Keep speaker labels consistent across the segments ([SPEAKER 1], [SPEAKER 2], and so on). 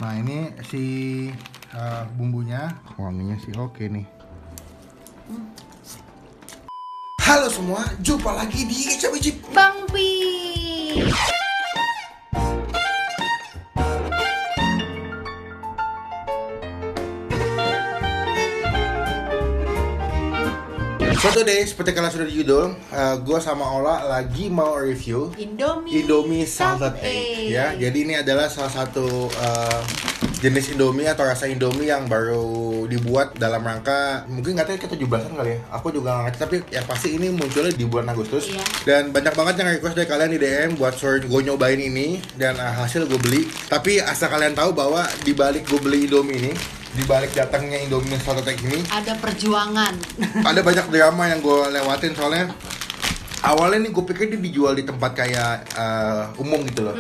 [SPEAKER 1] Nah ini si bumbunya, wanginya sih oke nih. Halo semua, jumpa lagi di Kecap Icip
[SPEAKER 2] Bang Pi.
[SPEAKER 1] So today, seperti kalian sudah di judul, gue sama Ola lagi mau review Indomie Salted Egg ya. Jadi ini adalah salah satu jenis Indomie atau rasa Indomie yang baru dibuat dalam rangka mungkin nggak tahu kita 17-an kali ya. Aku juga nggak ngerti, tapi yang pasti ini munculnya di bulan Agustus.
[SPEAKER 2] Iya.
[SPEAKER 1] Dan banyak banget yang request dari kalian di DM buat suruh gue nyobain ini dan hasil gue beli. Tapi asal kalian tahu bahwa di balik gue beli Indomie ini, di balik datangnya Indomie Salted Egg ini
[SPEAKER 2] Ada perjuangan.
[SPEAKER 1] ada banyak drama yang gue lewatin. Soalnya awalnya nih gue pikir dia dijual di tempat kayak umum gitu loh,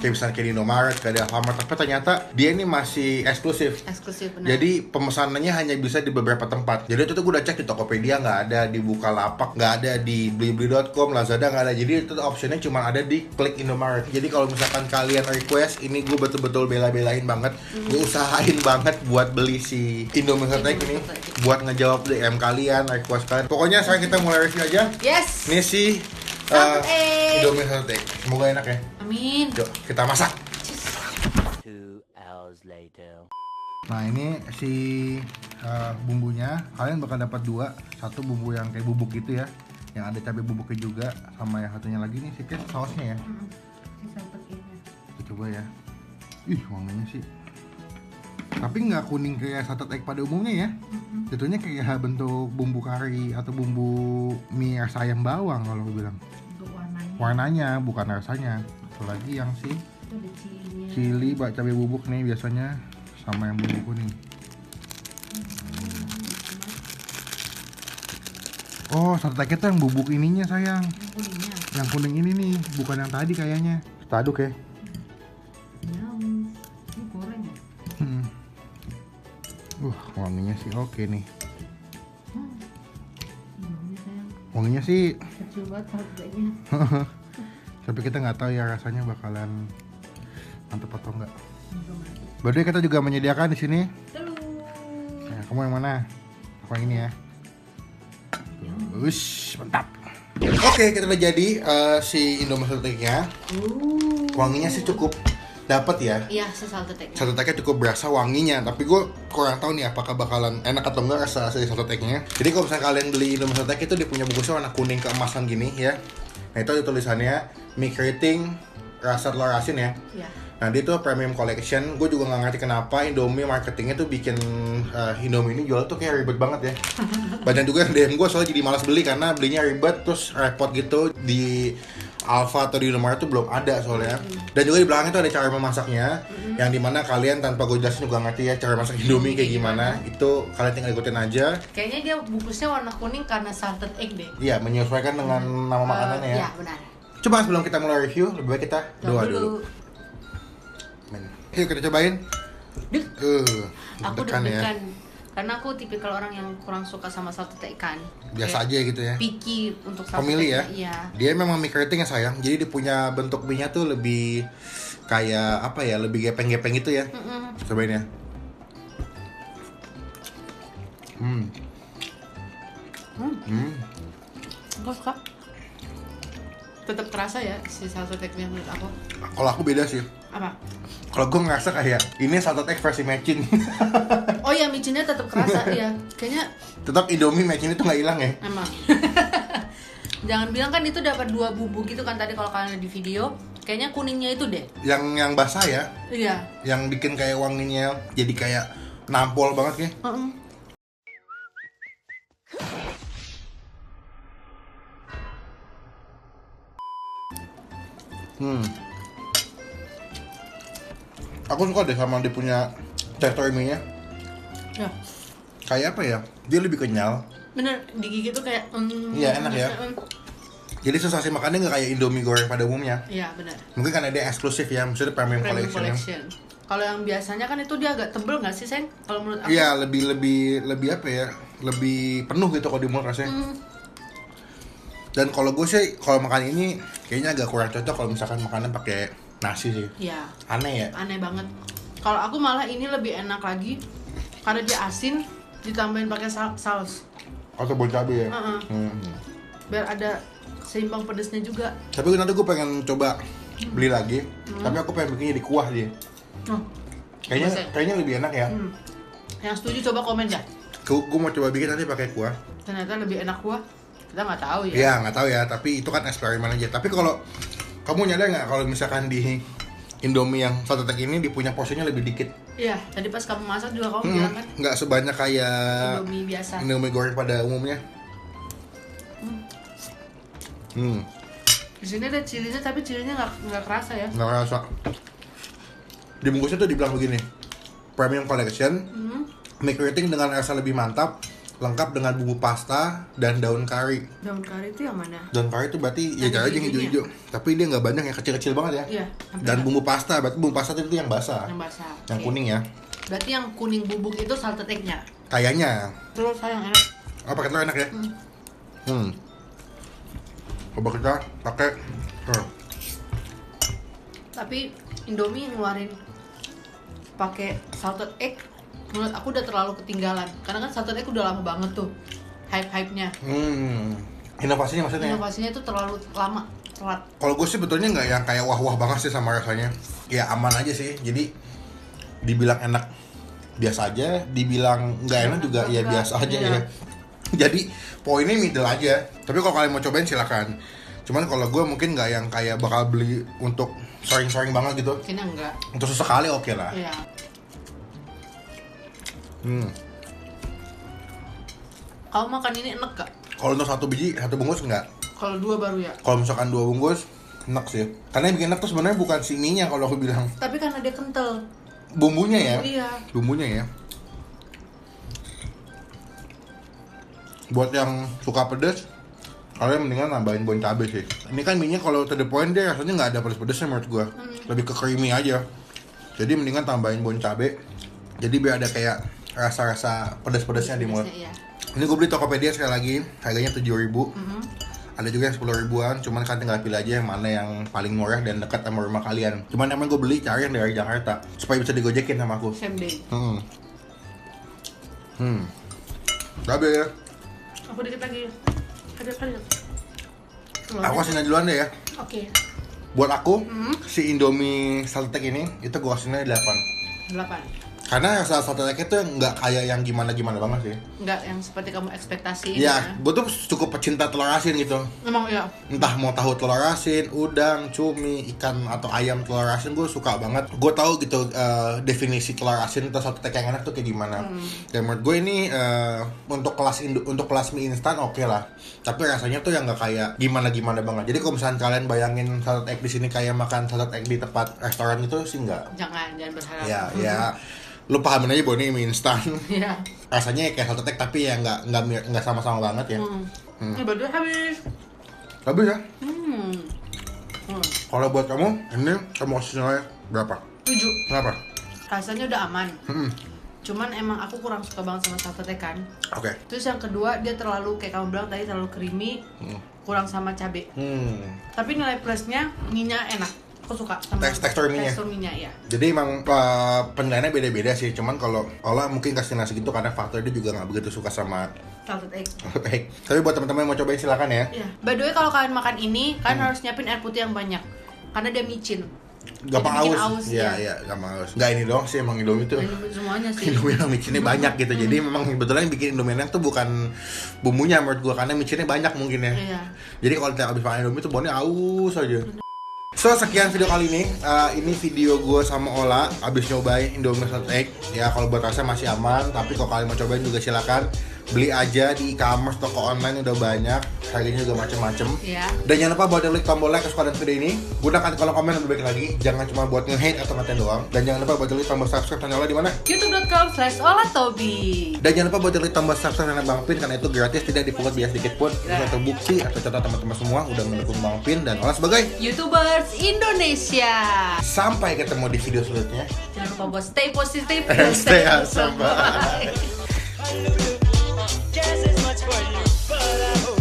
[SPEAKER 1] kayak misalnya kayak di Indomaret, kayak di Alfamart, tapi ternyata dia ini masih eksklusif.
[SPEAKER 2] Benar.
[SPEAKER 1] Jadi pemesanannya hanya bisa di beberapa tempat. Jadi itu tuh gue udah cek di Tokopedia nggak ada, di Bukalapak nggak ada, di Blibli.com, Lazada nggak ada. Jadi itu optionnya cuma ada di klik Indomaret. Jadi kalau misalkan kalian request, ini gue betul-betul bela-belain banget. Gue usahain banget buat beli si Indomie Salted Egg ini, buat ngejawab DM kalian, request kalian. Pokoknya sekarang kita mulai review aja.
[SPEAKER 2] Yes.
[SPEAKER 1] Ini si
[SPEAKER 2] Salted Egg.
[SPEAKER 1] Indomie Salted Egg. Semoga enak ya.
[SPEAKER 2] Amin.
[SPEAKER 1] Yuk, kita masak.
[SPEAKER 3] 2 hours later.
[SPEAKER 1] Nah ini si bumbunya, kalian bakal dapat dua. Satu bumbu yang kayak bubuk gitu ya, yang ada cabai bubuknya juga, sama yang satunya lagi nih si Ken, sausnya ya. Kita coba ya. Ih, wanginya sih. Tapi nggak kuning kayak salted egg pada umumnya ya. Jatuhnya kayak bentuk bumbu kari atau bumbu mie rasa ayam bawang kalau aku bilang.
[SPEAKER 2] Untuk warnanya.
[SPEAKER 1] Warnanya bukan rasanya. Satu lagi yang si
[SPEAKER 2] Itu ada cilinya.
[SPEAKER 1] cili, cabai bubuk nih biasanya, sama yang bumbu kuning. Oh, salted egg itu yang bubuk ininya sayang.
[SPEAKER 2] Kuningnya.
[SPEAKER 1] Yang kuning ini nih, bukan yang tadi kayaknya. Kita aduk ya.
[SPEAKER 2] Yum. Ini goreng ya?
[SPEAKER 1] Wanginya sih oke nih.
[SPEAKER 2] Ini sayang.
[SPEAKER 1] Wanginya sih,
[SPEAKER 2] Kecil banget salted egg-nya.
[SPEAKER 1] tapi kita nggak tahu ya rasanya bakalan mantep atau enggak.
[SPEAKER 2] Juga mantap.
[SPEAKER 1] Berarti kita juga menyediakan di sini.
[SPEAKER 2] Telur.
[SPEAKER 1] Nah, kamu yang mana? Aku yang ini ya. Wush, mantap. Oke, kita udah jadi si Indomie Salted Egg-nya. Wanginya sih cukup dapat ya.
[SPEAKER 2] Iya, si salted egg.
[SPEAKER 1] Salted egg-nya cukup berasa wanginya, tapi gue kurang tahu nih apakah bakalan enak atau enggak rasa si salted egg-nya. Jadi kalau misalnya kalian beli Indomie Salted Egg itu dia punya bungkusnya warna kuning keemasan gini ya. Nah itu ada tulisannya mie keriting rasa telur asin ya.
[SPEAKER 2] Iya.
[SPEAKER 1] Nah dia tuh premium collection. Gue juga nggak ngerti kenapa Indomie marketingnya tuh bikin Indomie ini jual tuh kayak ribet banget ya. Banyak juga yang DM gue soalnya jadi malas beli karena belinya ribet terus repot gitu. Di Alfa atau di Indomaret tuh belum ada soalnya. Dan juga di belakang itu ada cara memasaknya, yang dimana kalian tanpa gue jelasin juga ngerti ya cara masak Indomie kayak gimana. Itu kalian tinggal ikutin aja.
[SPEAKER 2] Kayaknya dia bungkusnya warna kuning karena salted egg deh.
[SPEAKER 1] Iya, menyesuaikan dengan nama makanannya ya.
[SPEAKER 2] Iya, benar.
[SPEAKER 1] Coba sebelum kita mulai review, lebih baik kita doa dulu. Men. Yuk kita cobain.
[SPEAKER 2] Dek. Aku
[SPEAKER 1] deg-degan
[SPEAKER 2] deg-degan. Karena aku tipikal orang yang kurang suka sama salted egg kan.
[SPEAKER 1] Biasa aja gitu ya.
[SPEAKER 2] Picky untuk salted
[SPEAKER 1] Pemilih ya.
[SPEAKER 2] egg. Iya.
[SPEAKER 1] Dia memang mie keriting ya sayang. Jadi dia punya bentuk mie-nya tuh lebih kayak apa ya, lebih gepeng-gepeng gitu ya. Cobain ya.
[SPEAKER 2] Aku suka. Tetap terasa ya si salted egg-nya menurut aku.
[SPEAKER 1] Kalau aku beda sih.
[SPEAKER 2] Apa?
[SPEAKER 1] Kalau gue ngerasa kayak ini salted egg versi mecin.
[SPEAKER 2] Oh ya, micinnya tetap kerasa ya. Kayaknya
[SPEAKER 1] Tetap Indomie mecin itu nggak hilang ya.
[SPEAKER 2] emang. Jangan bilang kan itu dapat 2 bubuk gitu kan tadi kalau kalian lihat di video. Kayaknya kuningnya itu deh.
[SPEAKER 1] Yang basah ya,
[SPEAKER 2] Iya.
[SPEAKER 1] yang bikin kayak wanginya jadi kayak nampol banget ya. Aku suka deh sama dia punya tekstur mie-nya.
[SPEAKER 2] Ya.
[SPEAKER 1] Kayak apa ya? Dia lebih kenyal.
[SPEAKER 2] Bener, digigit tuh kayak
[SPEAKER 1] Iya, enak ya. Jadi sensasi makannya nggak kayak Indomie goreng pada umumnya.
[SPEAKER 2] Iya, benar.
[SPEAKER 1] Mungkin karena dia eksklusif ya, maksudnya premium collection.
[SPEAKER 2] Collection. Kalau yang biasanya kan itu dia agak tebel nggak sih, Seng? Kalau menurut aku.
[SPEAKER 1] Iya, lebih apa ya? Lebih penuh gitu kalau di mulut rasanya. Dan kalau gue sih kalau makan ini kayaknya agak kurang cocok kalau misalkan makannya pakai nasi sih.
[SPEAKER 2] Iya.
[SPEAKER 1] Aneh ya.
[SPEAKER 2] Aneh banget. Kalau aku malah ini lebih enak lagi karena dia asin ditambahin pakai saus.
[SPEAKER 1] Atau bon cabe ya.
[SPEAKER 2] Biar ada seimbang pedesnya juga.
[SPEAKER 1] Tapi nanti gue pengen coba beli lagi. Tapi aku pengen bikinnya di kuah dia. Kayaknya lebih enak ya.
[SPEAKER 2] Yang setuju coba komen ya.
[SPEAKER 1] Gue mau coba bikin nanti pakai kuah.
[SPEAKER 2] Ternyata lebih enak kuah. Kita nggak tahu ya.
[SPEAKER 1] Iya nggak tahu ya. Tapi itu kan eksperimen aja. Tapi kalau kamu nyadar nggak kalau misalkan di Indomie yang satu tek ini dia punya porsinya lebih dikit.
[SPEAKER 2] Iya. Tadi pas kamu masak juga kamu bilang kan.
[SPEAKER 1] Nggak sebanyak kayak
[SPEAKER 2] Indomie biasa.
[SPEAKER 1] Indomie goreng pada umumnya.
[SPEAKER 2] Di sini ada cilinya tapi cilinya nggak kerasa ya.
[SPEAKER 1] Nggak rasa. Di bungkusnya tuh dibilang begini, Premium Collection, make rating dengan rasa lebih mantap, lengkap dengan bumbu pasta dan daun kari.
[SPEAKER 2] Daun kari itu yang mana?
[SPEAKER 1] Daun kari itu berarti ya
[SPEAKER 2] Yang
[SPEAKER 1] cari aja yang
[SPEAKER 2] hijau-hijaunya.
[SPEAKER 1] hijau-hijau. Tapi dia nggak banyak, yang kecil-kecil banget ya.
[SPEAKER 2] Iya.
[SPEAKER 1] Dan bumbu pasta, berarti bumbu pasta itu yang basah.
[SPEAKER 2] yang basah.
[SPEAKER 1] Yang
[SPEAKER 2] Oke.
[SPEAKER 1] kuning ya.
[SPEAKER 2] Berarti yang kuning bubuk itu salted egg-nya.
[SPEAKER 1] Kayaknya.
[SPEAKER 2] Terus sayang enak.
[SPEAKER 1] Oh, pakai telur enak ya? Coba kita pakai telur.
[SPEAKER 2] Tapi Indomie ngeluarin pakai salted egg menurut aku udah terlalu ketinggalan. Karena kan salted egg udah lama banget tuh hype-hype-nya.
[SPEAKER 1] Inovasinya maksudnya?
[SPEAKER 2] Inovasinya itu terlalu lama, telat.
[SPEAKER 1] Kalau gue sih betulnya nggak yang kayak wah-wah banget sih sama rasanya. Ya aman aja sih. Jadi dibilang enak biasa aja, dibilang nggak enak juga ya
[SPEAKER 2] Enggak,
[SPEAKER 1] biasa aja
[SPEAKER 2] iya.
[SPEAKER 1] ya. Jadi poinnya middle aja. Tapi kalau kalian mau cobain silakan. Cuman kalau gue mungkin nggak yang kayak bakal beli untuk sering-sering banget gitu.
[SPEAKER 2] Kayaknya enggak.
[SPEAKER 1] Untuk sesekali oke lah.
[SPEAKER 2] Iya. Kamu makan ini enak gak?
[SPEAKER 1] Kalau untuk satu biji, satu bungkus enggak.
[SPEAKER 2] Kalau 2 baru ya.
[SPEAKER 1] Kalau misalkan 2 bungkus, enak sih. Karena yang bikin enak tuh sebenarnya bukan si mie-nya kalau aku bilang.
[SPEAKER 2] Tapi karena dia kental.
[SPEAKER 1] Bumbunya ya.
[SPEAKER 2] Iya.
[SPEAKER 1] Bumbunya ya. Buat yang suka pedas, kalian mendingan nambahin bon cabe sih. Ini kan mie-nya kalau to the point dia rasanya nggak ada pedas-pedasnya menurut gua. Lebih ke creamy aja. Jadi mendingan tambahin bon cabe. Jadi biar ada kayak rasa-rasa pedas-pedasnya di mulut.
[SPEAKER 2] Iya.
[SPEAKER 1] Ini gue beli Tokopedia sekali lagi, harganya 7.000. Ada juga yang 10 ribuan, cuman kan tinggal pilih aja yang mana yang paling murah dan dekat sama rumah kalian. Cuman emang gue beli cari yang dari Jakarta supaya bisa digojekin sama aku.
[SPEAKER 2] Same day.
[SPEAKER 1] Cabe ya.
[SPEAKER 2] Aku dikit lagi. Ada.
[SPEAKER 1] Aku kasihnya duluan deh ya.
[SPEAKER 2] Oke.
[SPEAKER 1] Buat aku, si Indomie salted egg ini, itu gue kasihnya 8.
[SPEAKER 2] 8.
[SPEAKER 1] Karena rasa salted egg itu nggak kayak yang gimana-gimana banget sih.
[SPEAKER 2] Enggak yang seperti kamu ekspektasiin.
[SPEAKER 1] Ya, gue tuh cukup pecinta telur asin gitu.
[SPEAKER 2] Emang ya.
[SPEAKER 1] Entah mau tahu telur asin, udang, cumi, ikan atau ayam telur asin, gue suka banget. Gue tahu gitu definisi telur asin atau salted egg yang enak tuh kayak gimana. Dan menurut gue ini untuk kelas mie instan oke lah. Tapi rasanya tuh yang nggak kayak gimana-gimana banget. Jadi kalau misalnya kalian bayangin salted egg di sini kayak makan salted egg di tempat restoran itu sih nggak.
[SPEAKER 2] Jangan berharap.
[SPEAKER 1] Ya. Lu pahamin aja bahwa ini mie instan.
[SPEAKER 2] Iya.
[SPEAKER 1] Rasanya kayak salted egg tapi ya nggak sama-sama banget ya.
[SPEAKER 2] Ini baru habis.
[SPEAKER 1] Habis ya? Kalau buat kamu, ini kamu kasih nilai berapa?
[SPEAKER 2] 7.
[SPEAKER 1] Kenapa?
[SPEAKER 2] Rasanya udah aman. Cuman emang aku kurang suka banget sama salted egg kan.
[SPEAKER 1] Oke.
[SPEAKER 2] Terus yang kedua dia terlalu kayak kamu bilang tadi terlalu creamy, kurang sama cabe. Tapi nilai plusnya mie-nya enak. Aku suka sama
[SPEAKER 1] Tekstur mie-nya.
[SPEAKER 2] Tekstur mie-nya ya.
[SPEAKER 1] Jadi emang penilaiannya beda-beda sih. Cuman kalau Ola mungkin kasih nasi gitu karena faktor dia juga nggak begitu suka sama
[SPEAKER 2] Salted egg.
[SPEAKER 1] salted egg. Tapi buat teman-teman yang mau cobain silakan ya.
[SPEAKER 2] Iya. By the way kalau kalian makan ini, kalian harus nyiapin air putih yang banyak. Karena dia micin.
[SPEAKER 1] Gampang
[SPEAKER 2] bikin
[SPEAKER 1] aus.
[SPEAKER 2] aus,
[SPEAKER 1] Iya,
[SPEAKER 2] ya.
[SPEAKER 1] iya, gampang aus. Nggak ini doang sih emang Indomie tuh.
[SPEAKER 2] Semuanya sih.
[SPEAKER 1] Indomie yang micinnya banyak gitu. Jadi memang sebetulnya yang bikin Indomie enak tuh bukan bumbunya menurut gua karena micinnya banyak mungkin ya.
[SPEAKER 2] Iya.
[SPEAKER 1] Jadi kalau kita habis makan Indomie tuh baunya aus aja. So sekian video kali ini. Ini video gue sama Ola abis nyobain Indomie salted egg. Ya kalau buat rasa masih aman. Tapi kalau kalian mau cobain juga silakan. Beli aja di e-commerce, toko online udah banyak. Harganya juga macem-macem.
[SPEAKER 2] Iya.
[SPEAKER 1] Dan jangan lupa buat klik tombol like kalau video ini. Gunakan kolom komen lebih baik lagi. Jangan cuma buat nge-hate atau ngatain doang. Dan jangan lupa buat klik tombol subscribe channel Ola di mana?
[SPEAKER 2] youtube.com/olatobi.
[SPEAKER 1] Dan jangan lupa buat klik tombol subscribe channel Bang Pin karena itu gratis, tidak dipungut biaya sedikit pun. Itu terbukti atau contoh teman-teman semua udah mendukung Bang Pin dan Ola sebagai
[SPEAKER 2] YouTubers Indonesia.
[SPEAKER 1] sampai ketemu di video selanjutnya.
[SPEAKER 2] Jangan lupa buat stay positif
[SPEAKER 1] And stay awesome.
[SPEAKER 2] Bye.
[SPEAKER 3] Just as much for you, but I hope